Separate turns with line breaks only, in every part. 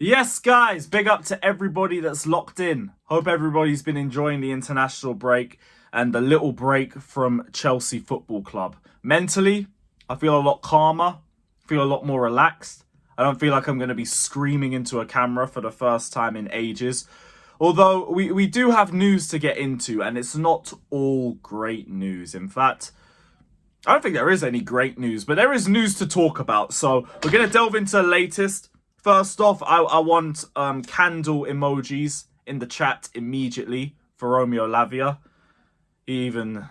Yes, guys, big up to everybody that's locked in. Hope everybody's been enjoying the international break and the little break from Chelsea Football Club. Mentally, I feel a lot calmer, feel a lot more relaxed. I don't feel like I'm going to be screaming into a camera for the first time in ages. Although we do have news to get into, and it's not all great news. In fact, I don't think there is any great news, but there is news to talk about. So we're going to delve into the latest. First off, I want candle emojis in the chat immediately for Romeo Lavia. Even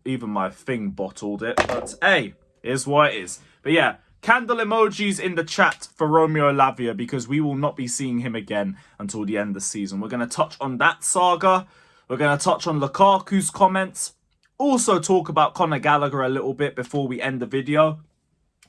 my thing bottled it. But hey, here's what it is. But yeah, candle emojis in the chat for Romeo Lavia because we will not be seeing him again until the end of the season. We're going to touch on that saga. We're going to touch on Lukaku's comments. Also talk about Conor Gallagher a little bit before we end the video.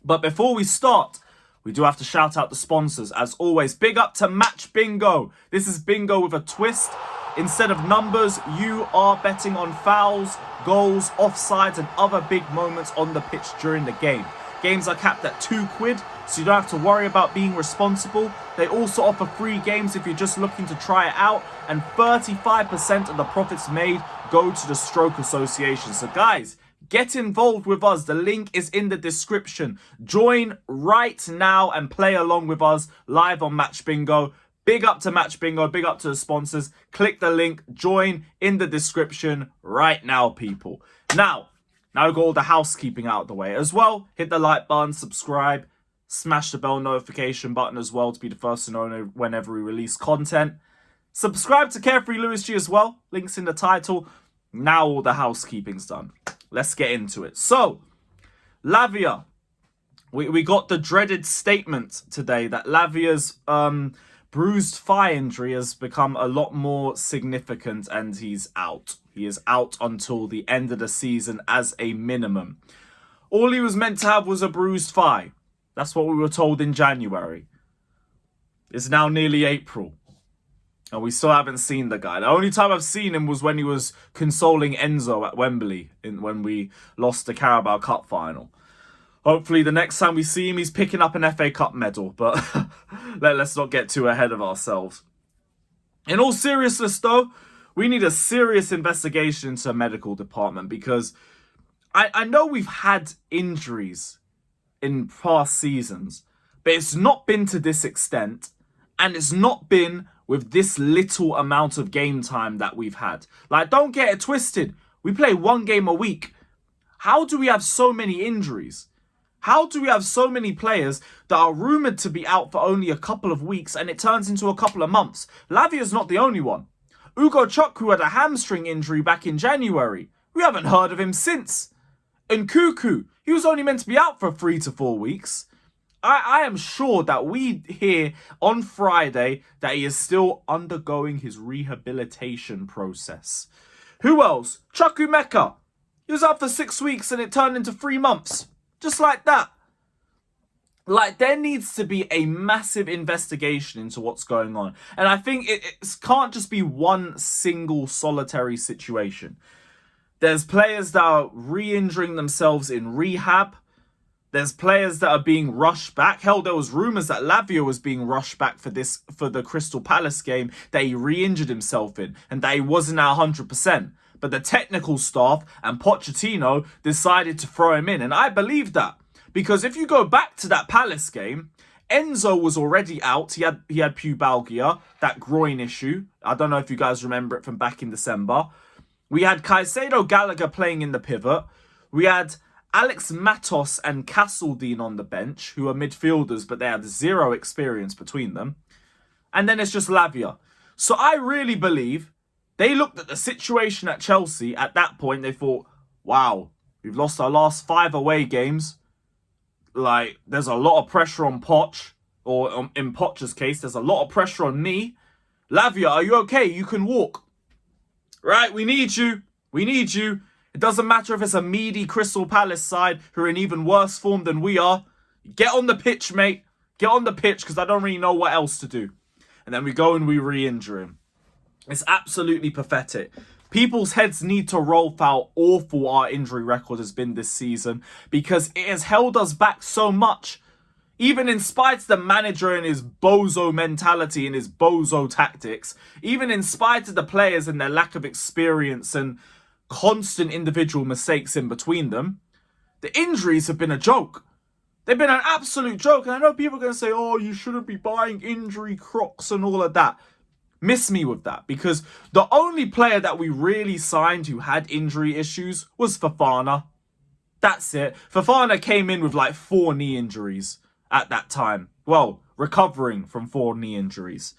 But before we start, we do have to shout out the sponsors. As always, big up to Match Bingo. This is bingo with a twist. Instead of numbers, you are betting on fouls, goals, offsides, and other big moments on the pitch during the game. Games are capped at £2, so you don't have to worry about being responsible. They also offer free games if you're just looking to try it out, and 35% of the profits made go to the Stroke Association. So guys, get involved with us. The link is in the description. Join right now and play along with us live on Match Bingo. Big up to Match Bingo. Big up to the sponsors. Click the link. Join in the description right now, people. Now we've got all the housekeeping out of the way as well. Hit the like button, subscribe, smash the bell notification button as well to be the first to know whenever we release content. Subscribe to Carefree Lewis G as well. Links in the title. Now all the housekeeping's done. Let's get into it. So, Lavia. We got the dreaded statement today that Lavia's bruised thigh injury has become a lot more significant and he's out. He is out until the end of the season as a minimum. All he was meant to have was a bruised thigh. That's what we were told in January. It's now nearly April. And we still haven't seen the guy. The only time I've seen him was when he was consoling Enzo at Wembley when we lost the Carabao Cup final. Hopefully the next time we see him, he's picking up an FA Cup medal. But let's not get too ahead of ourselves. In all seriousness, though, we need a serious investigation into the medical department because I know we've had injuries in past seasons, but it's not been to this extent, and it's not been with this little amount of game time that we've had. Like, don't get it twisted. We play one game a week. How do we have so many injuries? How do we have so many players that are rumoured to be out for only a couple of weeks and it turns into a couple of months? Lavia's not the only one. Ugo Chukwu had a hamstring injury back in January. We haven't heard of him since. And Cuckoo, he was only meant to be out for 3 to 4 weeks. I am sure that we hear on Friday that he is still undergoing his rehabilitation process. Who else? Chukwuemeka. He was out for 6 weeks and it turned into 3 months. Just like that. Like, there needs to be a massive investigation into what's going on. And I think it can't just be one single solitary situation. There's players that are re-injuring themselves in rehab. There's players that are being rushed back. Hell, there was rumours that Lavia was being rushed back for the Crystal Palace game that he re-injured himself in and that he wasn't at 100%. But the technical staff and Pochettino decided to throw him in. And I believe that. Because if you go back to that Palace game, Enzo was already out. He had pubalgia, that groin issue. I don't know if you guys remember it from back in December. We had Caicedo Gallagher playing in the pivot. We had Alex Matos and Castledine on the bench, who are midfielders, but they had zero experience between them. And then it's just Lavia. So I really believe they looked at the situation at Chelsea. At that point, they thought, wow, we've lost our last 5 away games. Like, there's a lot of pressure on Poch, or in Poch's case, there's a lot of pressure on me. Lavia, are you okay? You can walk. Right, we need you. We need you. It doesn't matter if it's a meaty Crystal Palace side who are in even worse form than we are. Get on the pitch, mate. Get on the pitch because I don't really know what else to do. And then we go and we re-injure him. It's absolutely pathetic. People's heads need to roll for how awful our injury record has been this season because it has held us back so much. Even in spite of the manager and his bozo mentality and his bozo tactics, even in spite of the players and their lack of experience and constant individual mistakes in between them, the injuries have been a joke. They've been an absolute joke. And I know people are going to say, oh, you shouldn't be buying injury crocs and all of that. Miss me with that, because the only player that we really signed who had injury issues was Fofana. That's it. Fofana came in with like 4 knee injuries at that time. Well, recovering from 4 knee injuries.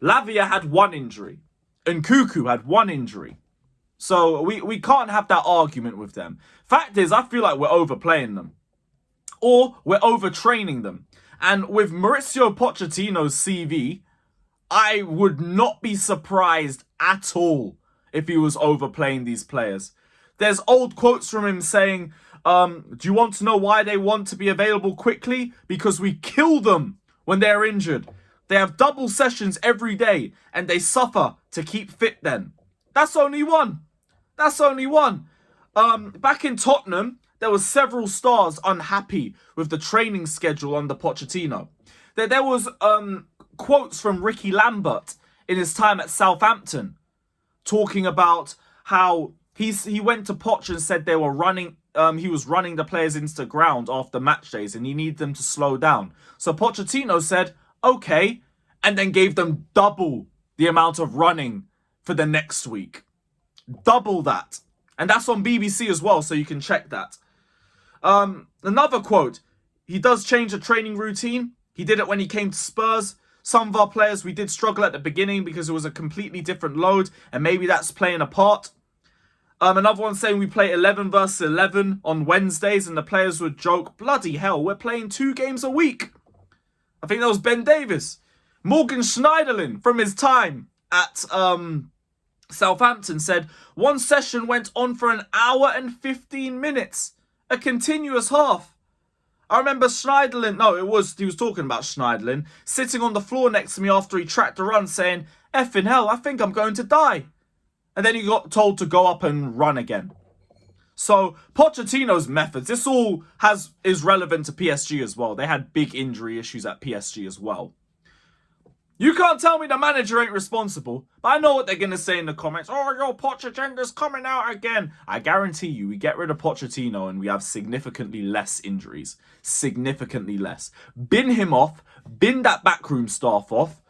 Lavia had 1 injury. And Cuckoo had 1 injury. So we can't have that argument with them. Fact is, I feel like we're overplaying them. Or we're overtraining them. And with Mauricio Pochettino's CV, I would not be surprised at all if he was overplaying these players. There's old quotes from him saying, do you want to know why they want to be available quickly? Because we kill them when they're injured. They have double sessions every day and they suffer to keep fit then. That's only one. That's only one. Back in Tottenham, there were several stars unhappy with the training schedule under Pochettino. There was quotes from Ricky Lambert in his time at Southampton talking about how he went to Poch and said they were running. He was running the players into the ground after match days and he needed them to slow down. So Pochettino said, okay, and then gave them double the amount of running for the next week. Double that. And that's on BBC as well, so you can check that. Another quote, he does change the training routine. He did it when he came to Spurs. Some of our players, we did struggle at the beginning because it was a completely different load, and maybe that's playing a part. Another one saying we play 11 versus 11 on Wednesdays, and the players would joke, bloody hell, we're playing 2 games a week. I think that was Ben Davis. Morgan Schneiderlin, from his time at Southampton, said, one session went on for an hour and 15 minutes. A continuous half. I remember Schneiderlin, he was talking about Schneiderlin, sitting on the floor next to me after he tracked a run saying, effing hell, I think I'm going to die. And then he got told to go up and run again. So Pochettino's methods, this all is relevant to PSG as well. They had big injury issues at PSG as well. You can't tell me the manager ain't responsible, but I know what they're going to say in the comments. Oh, your Pochettino's coming out again. I guarantee you, we get rid of Pochettino and we have significantly less injuries. Significantly less. Bin him off. Bin that backroom staff off.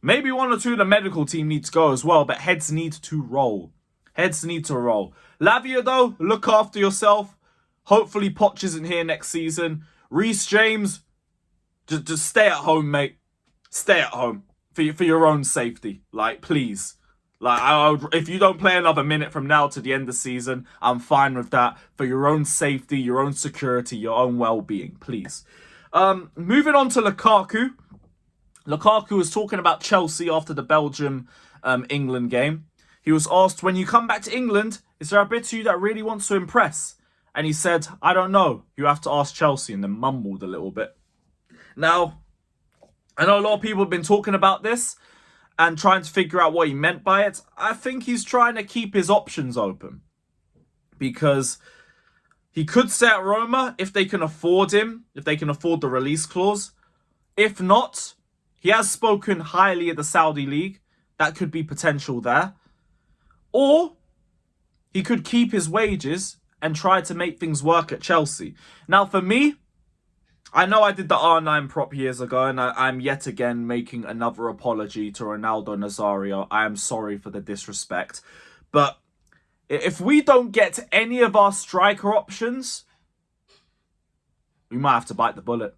Maybe 1 or 2 of the medical team need to go as well, but heads need to roll. Heads need to roll. Lavia, though, look after yourself. Hopefully Poch isn't here next season. Reece James, just stay at home, mate. Stay at home for your own safety. Like, please. Like, if you don't play another minute from now to the end of the season, I'm fine with that. For your own safety, your own security, your own well-being, please. Moving on to Lukaku. Lukaku was talking about Chelsea after the Belgium-England game. He was asked, when you come back to England, is there a bit of you that really wants to impress? And he said, I don't know. You have to ask Chelsea, and then mumbled a little bit. Now, I know a lot of people have been talking about this and trying to figure out what he meant by it. I think he's trying to keep his options open. Because he could stay at Roma if they can afford him, if they can afford the release clause. If not, he has spoken highly of the Saudi League. That could be potential there. Or he could keep his wages and try to make things work at Chelsea. Now, for me, I know I did the R9 prop years ago, and I'm yet again making another apology to Ronaldo Nazario. I am sorry for the disrespect. But if we don't get any of our striker options, we might have to bite the bullet.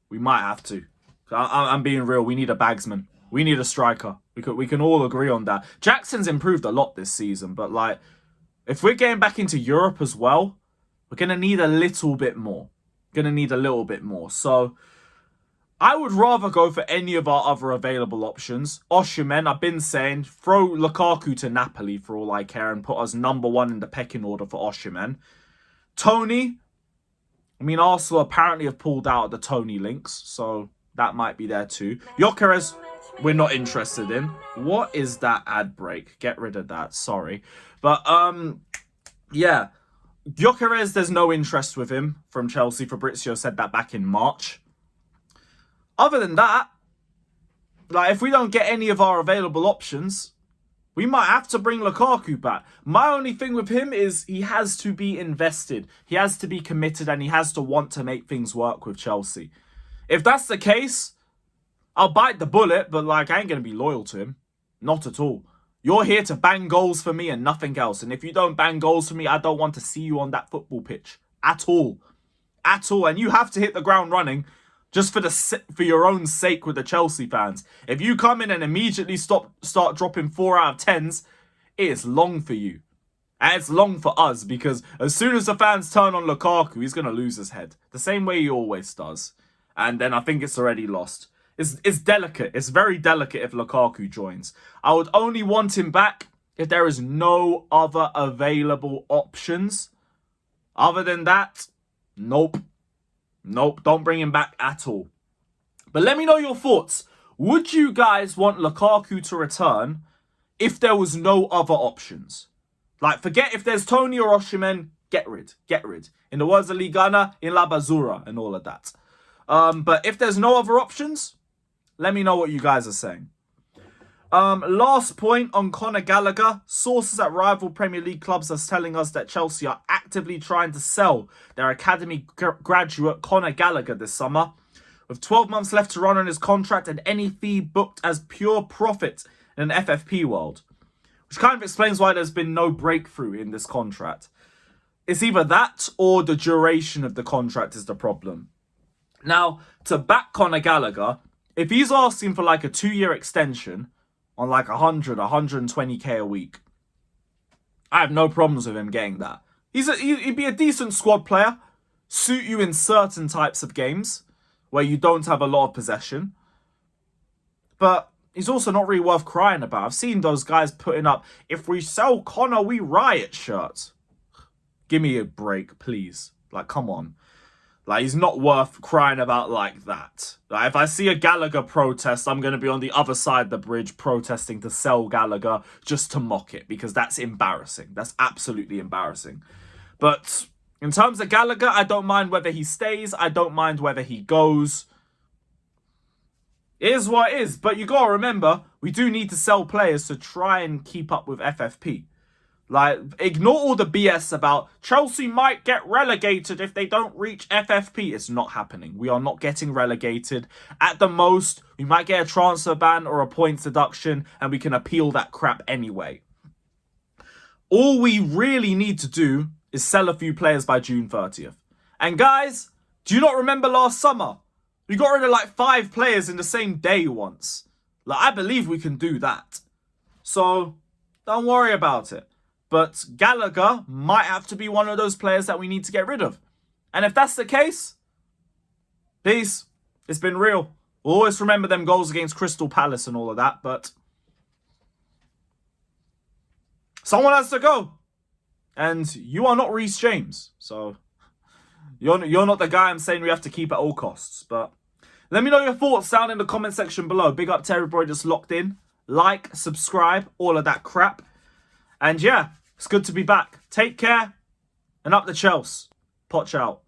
We might have to. I'm being real. We need a bagsman. We need a striker. We can all agree on that. Jackson's improved a lot this season, but like, if we're getting back into Europe as well, we're going to need a little bit more. So I would rather go for any of our other available options. Osimhen, I've been saying, throw Lukaku to Napoli for all I care and put us number 1 in the pecking order for Osimhen. Tony, I mean, Arsenal apparently have pulled out of the Tony links, so that might be there too. Gyökeres, we're not interested in. What is that ad break? Get rid of that, sorry. But, yeah. Gyökeres, there's no interest with him from Chelsea. Fabrizio said that back in March. Other than that, like, if we don't get any of our available options, we might have to bring Lukaku back. My only thing with him is he has to be invested. He has to be committed and he has to want to make things work with Chelsea. If that's the case, I'll bite the bullet, but like, I ain't going to be loyal to him. Not at all. You're here to bang goals for me and nothing else. And if you don't bang goals for me, I don't want to see you on that football pitch. At all. At all. And you have to hit the ground running just for your own sake with the Chelsea fans. If you come in and immediately start dropping 4 out of 10s, it is long for you. And it's long for us because as soon as the fans turn on Lukaku, he's going to lose his head. The same way he always does. And then I think it's already lost. It's delicate. It's very delicate if Lukaku joins. I would only want him back if there is no other available options. Other than that, nope. Nope, don't bring him back at all. But let me know your thoughts. Would you guys want Lukaku to return if there was no other options? Like, forget if there's Tony or Osimhen, get rid. Get rid. In the words of Ligana, in La Basura and all of that. But if there's no other options, let me know what you guys are saying. Last point on Conor Gallagher. Sources at rival Premier League clubs are telling us that Chelsea are actively trying to sell their academy graduate Conor Gallagher this summer. With 12 months left to run on his contract and any fee booked as pure profit in an FFP world. Which kind of explains why there's been no breakthrough in this contract. It's either that or the duration of the contract is the problem. Now, to back Conor Gallagher, if he's asking for like a 2-year extension on like 120k a week, I have no problems with him getting that. He'd be a decent squad player, suit you in certain types of games where you don't have a lot of possession. But he's also not really worth crying about. I've seen those guys putting up, if we sell Conor, we riot shirts. Give me a break, please. Like, come on. Like, he's not worth crying about like that. Like, if I see a Gallagher protest, I'm going to be on the other side of the bridge protesting to sell Gallagher just to mock it. Because that's embarrassing. That's absolutely embarrassing. But in terms of Gallagher, I don't mind whether he stays. I don't mind whether he goes. It is what it is. But you got to remember, we do need to sell players to try and keep up with FFP. Like, ignore all the BS about Chelsea might get relegated if they don't reach FFP. It's not happening. We are not getting relegated. At the most, we might get a transfer ban or a points deduction, and we can appeal that crap anyway. All we really need to do is sell a few players by June 30th. And guys, do you not remember last summer? We got rid of like 5 players in the same day once. Like, I believe we can do that. So, don't worry about it. But Gallagher might have to be one of those players that we need to get rid of. And if that's the case, peace. It's been real. We'll always remember them goals against Crystal Palace and all of that, but someone has to go. And you are not Reece James. So you're not the guy I'm saying we have to keep at all costs. But let me know your thoughts down in the comment section below. Big up to everybody that's locked in. Like, subscribe, all of that crap. And yeah, it's good to be back. Take care and up the Chelsea. Poch out.